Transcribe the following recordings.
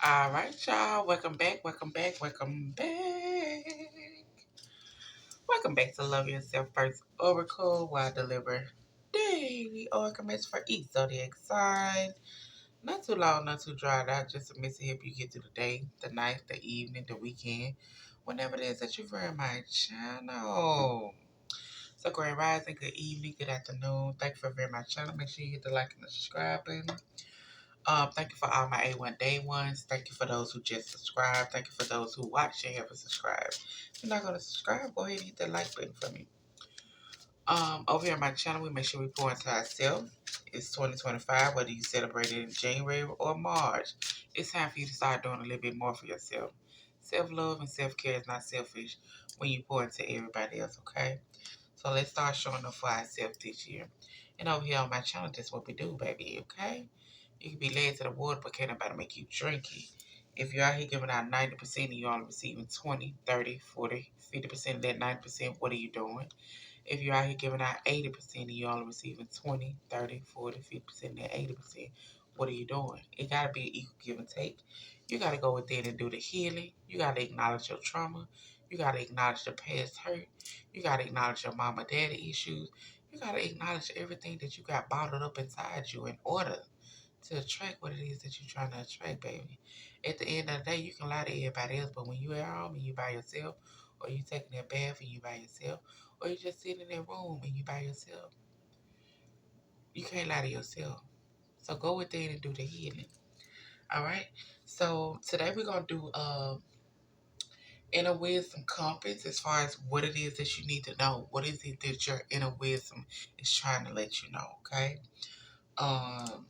All right, y'all. Welcome back. Welcome back. Welcome back. Welcome back to Love Yourself First Oracle, where I deliver daily oracles for each zodiac sign. Not too long, not too dry out. Just a message to help you get through the day, the night, the evening, the weekend, whenever it is that you're in my channel. So, great rising, good evening, good afternoon. Thank you for very much channel. Make sure you hit the like and the subscribe button. Thank you for all my A1 day ones. Thank you for those who just subscribed. Thank you for those who watch and haven't subscribed. If you're not gonna subscribe, go ahead and hit that like button for me. Over here on my channel, we make sure we pour into ourselves. It's 2025, whether you celebrate it in January or March. It's time for you to start doing a little bit more for yourself. Self-love and self-care is not selfish when you pour into everybody else, okay? So let's start showing up for ourselves this year. And over here on my channel, that's what we do, baby, okay? You can be led to the water, but can't nobody make you drink it. If you're out here giving out 90% and you're only receiving 20, 30, 40, 50% of that 90%, what are you doing? If you're out here giving out 80% and you're only receiving 20, 30, 40, 50% of that 80%, what are you doing? It got to be an equal give and take. You got to go within and do the healing. You got to acknowledge your trauma. You got to acknowledge the past hurt. You got to acknowledge your mama daddy issues. You got to acknowledge everything that you got bottled up inside you in order to attract what it is that you're trying to attract, baby. At the end of the day, you can lie to everybody else, but when you're at home and you by yourself, or you taking a bath and you by yourself, or you just sitting in that room and you by yourself, you can't lie to yourself. So go within and do the healing. All right. So today we're gonna do inner wisdom compass as far as what it is that you need to know. What is it that your inner wisdom is trying to let you know? Okay. Um,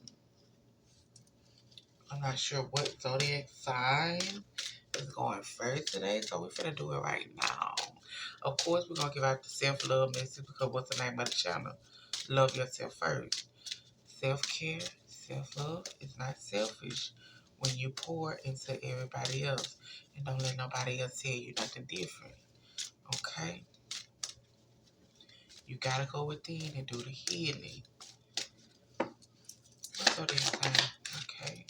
I'm not sure what zodiac sign is going first today, so we're gonna do it right now. Of course, we're gonna give out the self-love message because what's the name of the channel? Love yourself first. Self-care, self-love is not selfish when you pour into everybody else and don't let nobody else tell you nothing different. Okay? You gotta go within and do the healing. Let's go this time. Okay.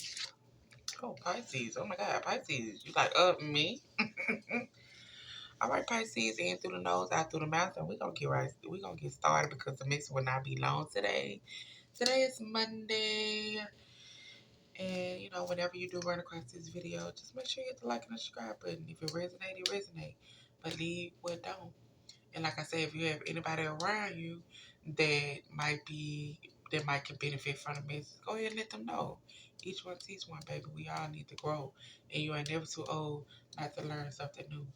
Oh, Pisces. Oh my God, Pisces. You like, me? All right, Pisces, in through the nose, out through the mouth, and we're gonna get started because the mix will not be long today. Today is Monday, and whenever you do run across this video, just make sure you hit the like and the subscribe button. If it resonate, it resonate. But leave what don't. And like I said, if you have anybody around you that might can benefit from the message, go ahead and let them know. Each one teach one, baby. We all need to grow, and you ain't never too old not to learn something new.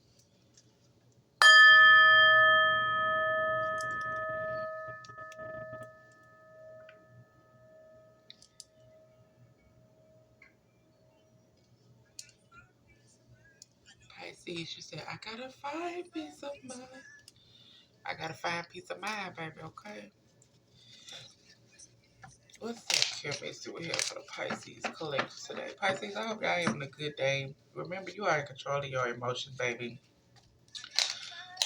Pisces, you said, I gotta find peace of mind. I gotta find peace of mind, baby, okay? What's that care message we have for the Pisces collective today? Pisces, I hope y'all having a good day. Remember, you are in control of your emotions, baby.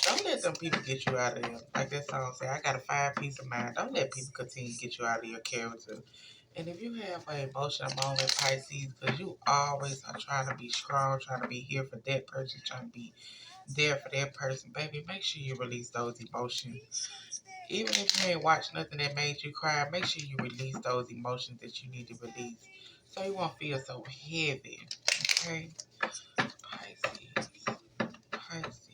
Don't let them people get you out of there. Like that song say, I gotta find peace of mind. Don't let people continue to get you out of your character. And if you have an emotional moment, Pisces, because you always are trying to be strong, trying to be here for that person, trying to be there for that person, baby, make sure you release those emotions. Even if you ain't watched nothing that made you cry, make sure you release those emotions that you need to release. So you won't feel so heavy. Okay? Pisces. Pisces.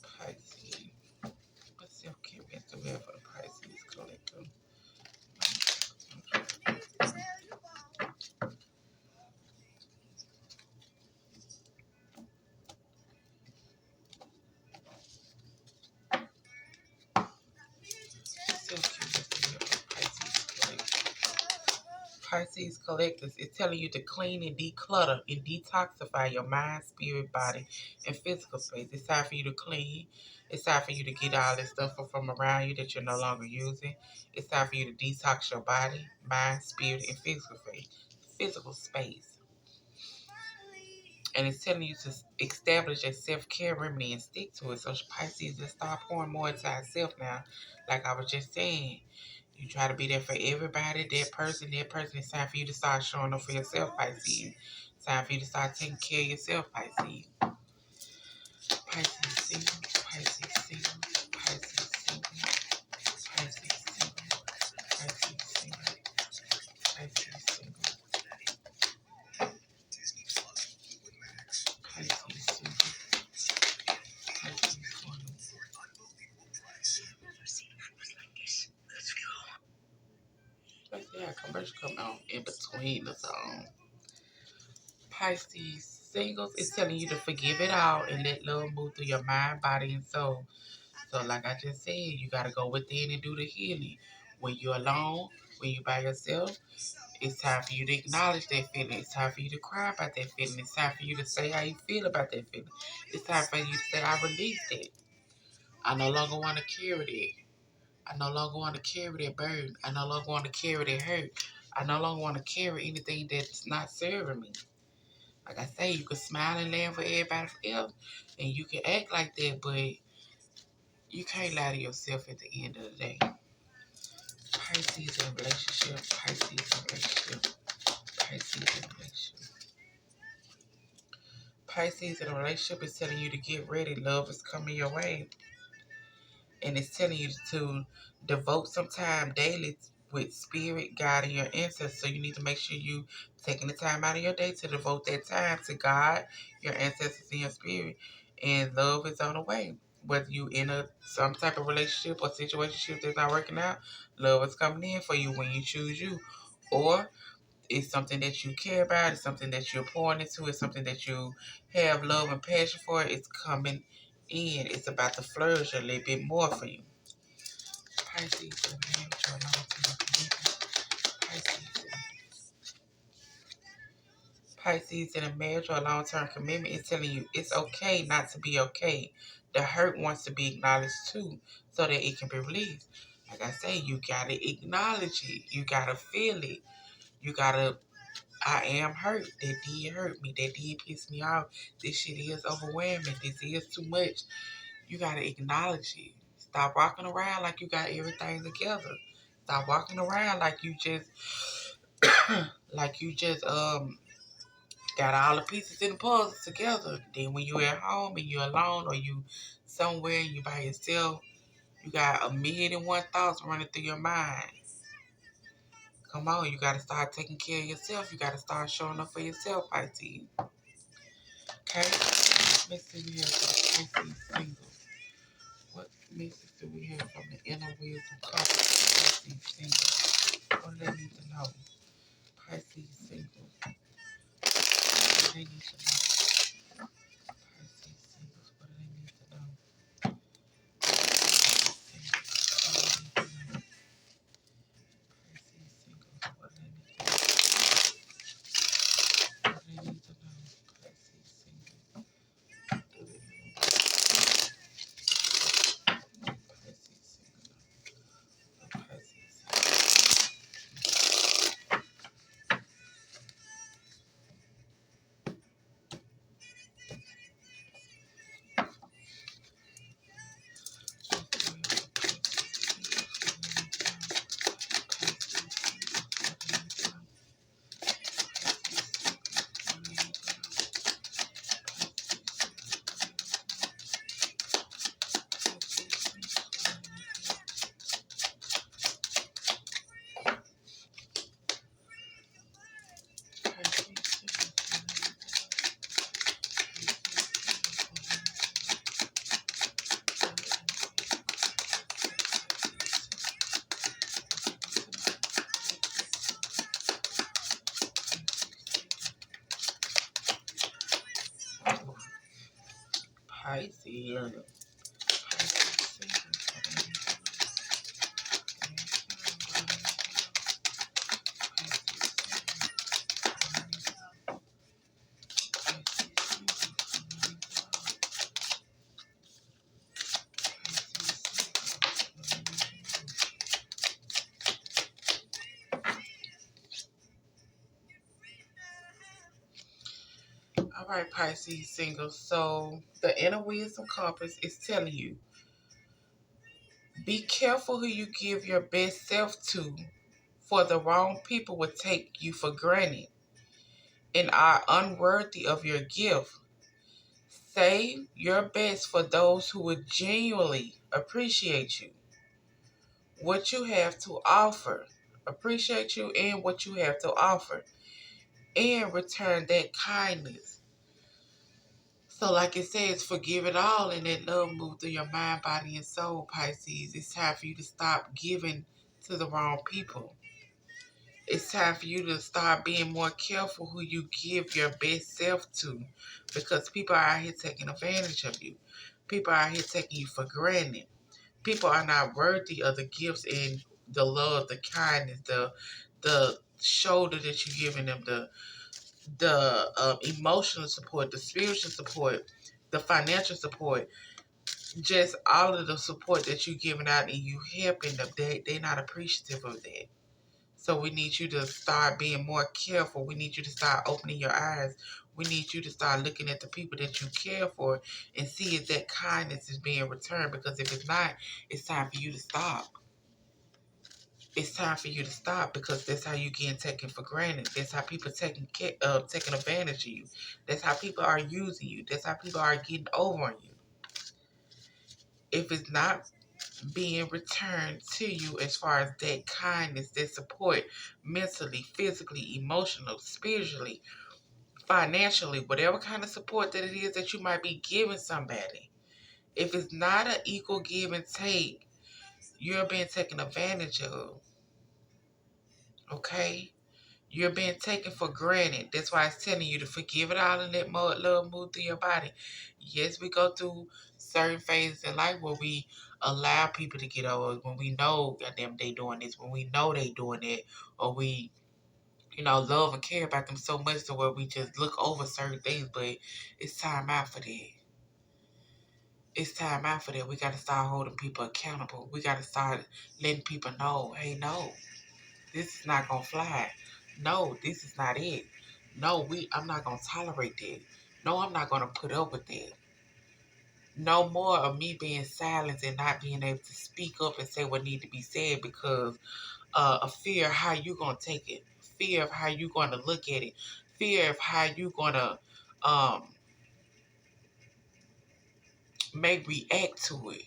Pisces. What self-care mental health for the Pisces collective? Self-care mental health for the Pisces collective. Pisces collectors is telling you to clean and declutter and detoxify your mind, spirit, body, and physical space. It's time for you to clean. It's time for you to get all this stuff from around you that you're no longer using. It's time for you to detox your body, mind, spirit, and physical space. And it's telling you to establish a self-care remedy and stick to it. So Pisces, let's start pouring more into ourselves now. Like I was just saying, You try to be there for everybody. That person. It's time for you to start showing up for yourself, Pisces. It's time for you to start taking care of yourself, Pisces. Pisces single, Pisces single, Pisces single, Pisces single, Pisces single, Pisces single, Pisces single, Pisces single. Yeah, commercial come out in between the song. Pisces singles is telling you to forgive it all and let love move through your mind, body, and soul. So, like I just said, you gotta go within and do the healing. When you're alone, when you're by yourself, it's time for you to acknowledge that feeling. It's time for you to cry about that feeling. It's time for you to say how you feel about that feeling. It's time for you to say, I released it. I no longer want to carry that. I no longer want to carry that burden. I no longer want to carry that hurt. I no longer want to carry anything that's not serving me. Like I say, you can smile and laugh for everybody else, and you can act like that, but you can't lie to yourself at the end of the day. Pisces in a relationship, Pisces in a relationship, Pisces in a relationship. Pisces in a relationship is telling you to get ready. Love is coming your way. And it's telling you to devote some time daily with spirit, God, and your ancestors. So you need to make sure you taking the time out of your day to devote that time to God, your ancestors, and your spirit. And love is on the way. Whether you in some type of relationship or situation that's not working out, love is coming in for you when you choose you. Or it's something that you care about, it's something that you're pouring into, it's something that you have love and passion for, it's coming in. It's about to flourish a little bit more for you. Pisces in a marriage or a long-term commitment. Pisces in a marriage or a long-term commitment is telling you it's okay not to be okay. The hurt wants to be acknowledged too, so that it can be released. Like I say, you gotta acknowledge it. You gotta feel it. You gotta I am hurt. That did hurt me. That did piss me off. This shit is overwhelming. This is too much. You gotta acknowledge it. Stop walking around like you got everything together. Stop walking around like you just got all the pieces in the puzzle together. Then when you at home and you're alone or you somewhere and you by yourself, you got a million and one thoughts running through your mind. Come on, you gotta start taking care of yourself. You gotta start showing up for yourself, Pisces. Okay? Let's see we have some Pisces singles. What message do we have from the inner wisdom couple? Pisces singles. What do they need to know? Pisces singles. What do they need to know? Pisces singles. What do they need to know? Pisces singles. What do they need to know? What do they need to know? Pisces singles. What do they need to know? Pisces singles. Pisces singles. Pisces. All right, Pisces singles. So the inner wisdom compass is telling you Be careful who you give your best self to, for the wrong people will take you for granted and are unworthy of your gift. Save your best for those who would genuinely appreciate you, what you have to offer. Appreciate you and what you have to offer, and return that kindness. So, like it says, forgive it all, and let love move through your mind, body, and soul, Pisces. It's time for you to stop giving to the wrong people. It's time for you to start being more careful who you give your best self to, because people are out here taking advantage of you. People are out here taking you for granted. People are not worthy of the gifts and the love, the kindness, the shoulder that you're giving them, the emotional support, the spiritual support, the financial support, just all of the support that you're giving out and you helping them. They're not appreciative of that. So we need you to start being more careful. We need you to start opening your eyes. We need you to start looking at the people that you care for and see if that kindness is being returned. Because if it's not, it's time for you to stop. It's time for you to stop, because that's how you getting taken for granted. That's how people taking advantage of you. That's how people are using you. That's how people are getting over on you. If it's not being returned to you as far as that kindness, that support, mentally, physically, emotional, spiritually, financially, whatever kind of support that it is that you might be giving somebody, if it's not an equal give and take, you're being taken advantage of. Okay? You're being taken for granted. That's why it's telling you to forgive it all and let love move through your body. Yes, we go through certain phases in life where we allow people to get over, when we know goddamn they doing this, when we know they doing it, or we, love and care about them so much to where we just look over certain things. But it's time out for that. It's time out for that. We got to start holding people accountable. We got to start letting people know, hey, no, this is not gonna fly. No, this is not it. No, I'm not gonna tolerate that. No, I'm not gonna put up with that. No more of me being silent and not being able to speak up and say what need to be said, because of fear of how you gonna take it, fear of how you gonna look at it, fear of how you gonna um may react to it.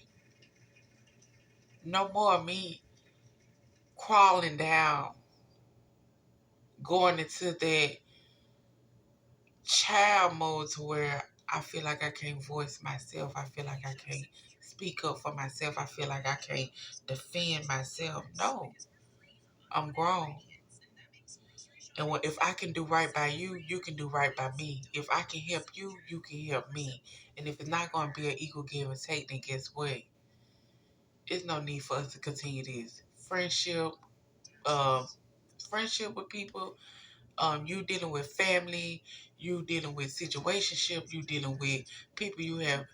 No more of me crawling down, going into that child mode to where I feel like I can't voice myself. I feel like I can't speak up for myself. I feel like I can't defend myself. No, I'm grown. And if I can do right by you, you can do right by me. If I can help you, you can help me. And if it's not going to be an equal give and take, then guess what? There's no need for us to continue this. Uh, friendship with people, you dealing with family, you dealing with situationship, you dealing with people you have.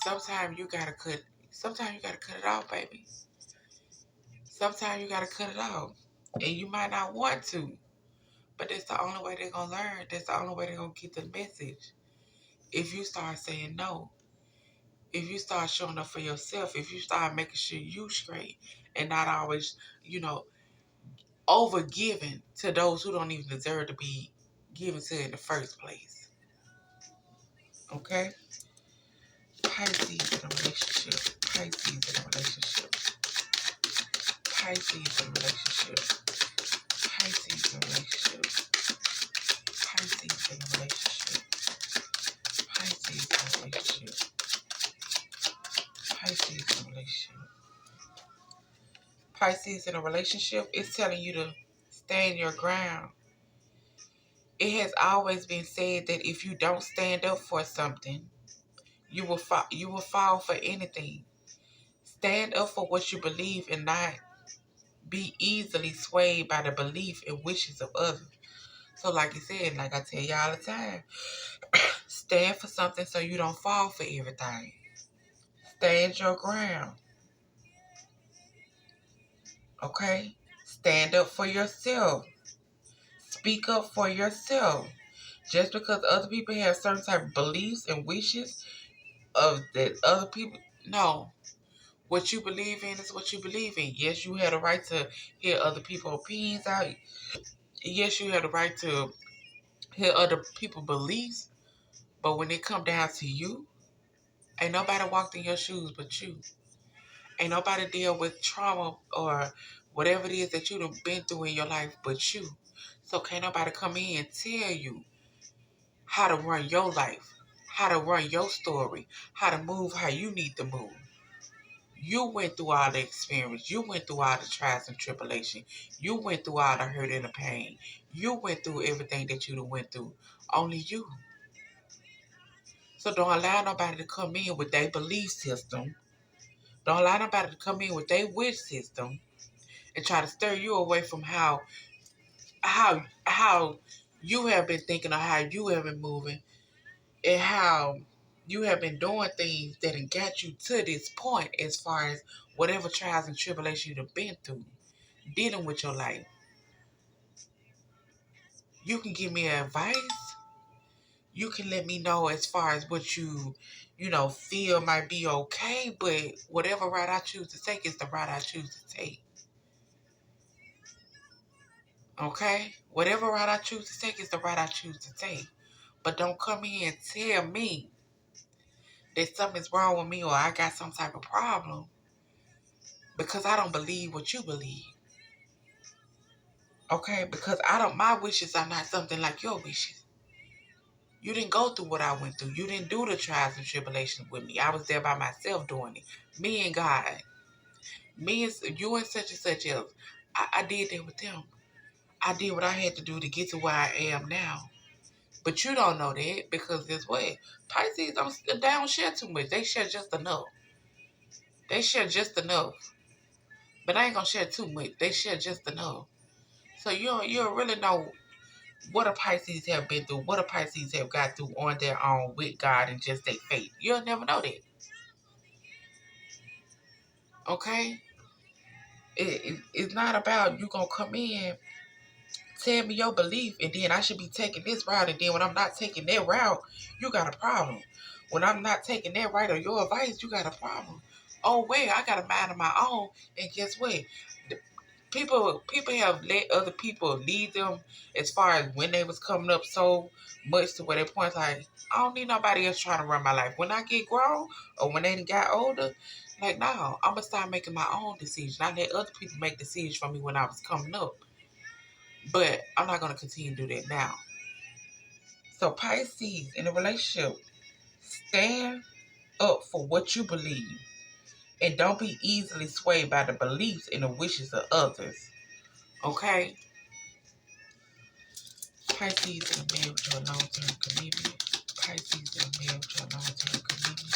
Sometimes you gotta cut. Sometimes you gotta cut it off, baby. Sometimes you gotta cut it off, and you might not want to, but that's the only way they're gonna learn. That's the only way they're gonna get the message. If you start saying no, if you start showing up for yourself, if you start making sure you straight and not always, you know, over giving to those who don't even deserve to be given to in the first place. Okay? Pisces in a relationship. Pisces in a relationship. Pisces in a relationship. Pisces in a relationship. Pisces in a relationship. Pisces in a relationship. Pisces in a relationship. Pisces in a relationship is telling you to stand your ground. It has always been said that if you don't stand up for something, you will fall for anything. Stand up for what you believe and not be easily swayed by the belief and wishes of others. So like you said, like I tell y'all all the time, stand for something so you don't fall for everything. Stand your ground. Okay? Stand up for yourself. Speak up for yourself. Just because other people have certain type of beliefs and wishes of that other people, no. What you believe in is what you believe in. Yes, you had a right to hear other people's opinions out. Yes, you had a right to hear other people's beliefs. But when it come down to you, ain't nobody walked in your shoes but you. Ain't nobody deal with trauma or whatever it is that you done been through in your life but you. So can't nobody come in and tell you how to run your life, how to run your story, how to move how you need to move. You went through all the experience. You went through all the trials and tribulation. You went through all the hurt and the pain. You went through everything that you done went through. Only you. So don't allow nobody to come in with their belief system. Don't allow nobody to come in with their wish system and try to stir you away from how you have been thinking or how you have been moving and how you have been doing things that have got you to this point as far as whatever trials and tribulations you've been through, dealing with your life. You can give me advice. You can let me know as far as what you feel might be okay, but whatever route I choose to take is the route I choose to take. Okay? Whatever route I choose to take is the route I choose to take. But don't come in and tell me that something's wrong with me or I got some type of problem because I don't believe what you believe. Okay? Because my wishes are not something like your wishes. You didn't go through what I went through. You didn't do the trials and tribulations with me. I was there by myself doing it. Me and God. Me and you and such and such else. I did that with them. I did what I had to do to get to where I am now. But you don't know that because guess what? Pisces they don't share too much. They share just enough. They share just enough. But I ain't gonna share too much. They share just enough. So you don't really know what a Pisces have been through, what a Pisces have got through on their own with God and just their faith. You'll never know that. Okay? It's not about you gonna come in, tell me your belief, and then I should be taking this route, and then when I'm not taking that route, you got a problem. When I'm not taking that right or your advice, you got a problem. Oh wait, I got a mind of my own, and guess what? People have let other people lead them as far as when they was coming up so much to where they point like I don't need nobody else trying to run my life. When I get grown or when they got older, like no, I'm gonna start making my own decisions. I let other people make decisions for me when I was coming up, but I'm not gonna continue to do that now. So Pisces in a relationship, stand up for what you believe and don't be easily swayed by the beliefs and the wishes of others. Okay? Pisces in a marriage or a long-term commitment. Pisces in a marriage or a long-term commitment.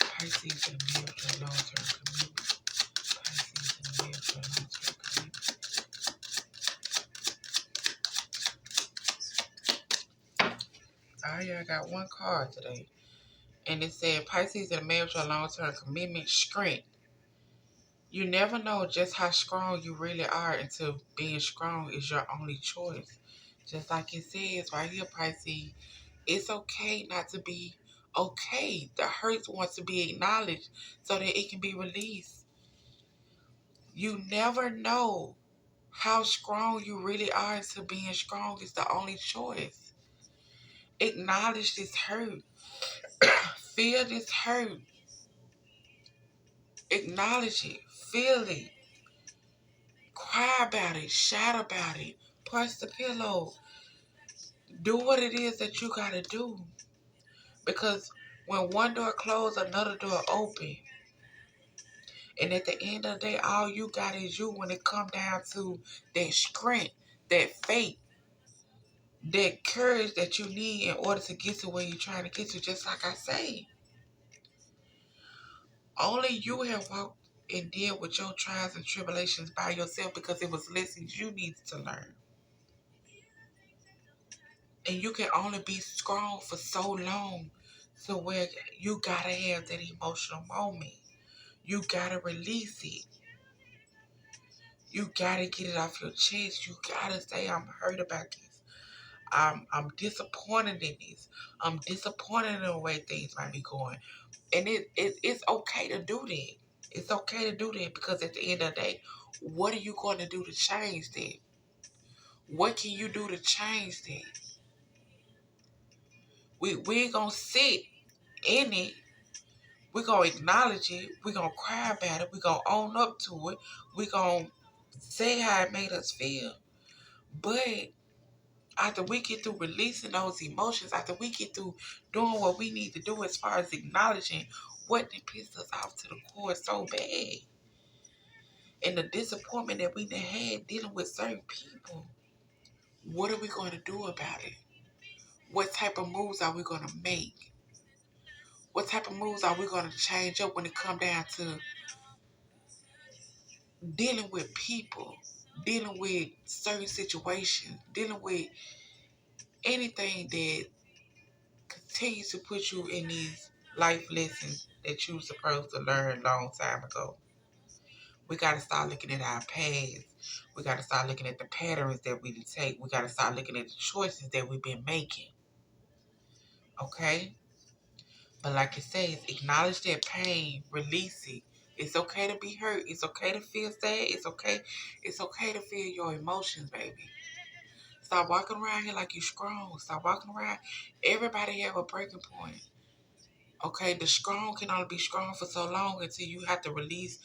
Pisces in a marriage or a long-term commitment. Pisces in a marriage or a long-term commitment. I got one card today. And it said Pisces in a marriage or a long-term commitment, strength. You never know just how strong you really are until being strong is your only choice. Just like it says right here, Pisces, it's okay not to be okay. The hurt wants to be acknowledged so that it can be released. You never know how strong you really are until being strong is the only choice. Acknowledge this hurt. Feel this hurt. Acknowledge it. Feel it. Cry about it. Shout about it. Punch the pillow. Do what it is that you gotta do. Because when one door closed, another door open. And at the end of the day, all you got is you when it come down to that strength, that faith, that courage that you need in order to get to where you're trying to get to. Just like I say, only you have walked and deal with your trials and tribulations by yourself because it was lessons you needed to learn. And you can only be strong for so long. So where you gotta have that emotional moment. You gotta release it. You gotta get it off your chest. You gotta say, I'm hurt about this. I'm disappointed in this. I'm disappointed in the way things might be going. And it's okay to do that. It's okay to do that because at the end of the day, what are you going to do to change that? What can you do to change that? We ain't gonna sit in it. We gonna acknowledge it. We gonna cry about it. We gonna own up to it. We gonna say how it made us feel. But after we get through releasing those emotions, after we get through doing what we need to do as far as acknowledging what did piss us off to the core so bad, and the disappointment that we done had dealing with certain people, what are we going to do about it? What type of moves are we going to make? What type of moves are we going to change up when it come down to dealing with people, dealing with certain situations, dealing with anything that continues to put you in these life lessons that you were supposed to learn a long time ago? We got to start looking at our past. We got to start looking at the patterns that we take. We got to start looking at the choices that we've been making. Okay? But like it says, acknowledge that pain, release it. It's okay to be hurt. It's okay to feel sad. It's okay. It's okay to feel your emotions, baby. Stop walking around here like you're strong. Stop walking around. Everybody have a breaking point. Okay, the strong can only be strong for so long until you have to release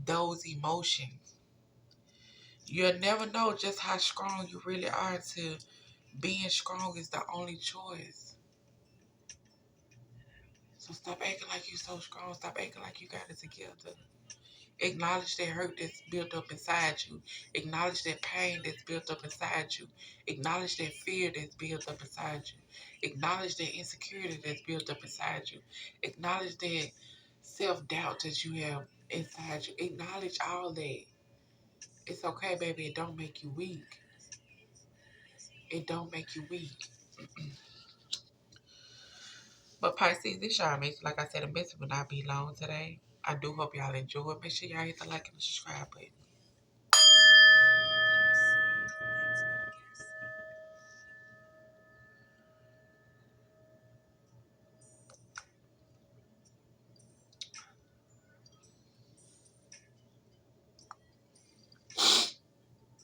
those emotions. You'll never know just how strong you really are till being strong is the only choice. So stop acting like you're so strong. Stop acting like you got it together. Acknowledge that hurt that's built up inside you. Acknowledge that pain that's built up inside you. Acknowledge that fear that's built up inside you. Acknowledge that insecurity that's built up inside you. Acknowledge that self-doubt that you have inside you. Acknowledge all that. It's okay, baby. It don't make you weak. It don't make you weak. But Pisces, this y'all makes, like I said, the message will not be long today. I do hope y'all enjoy it. Make sure y'all hit the like and the subscribe button.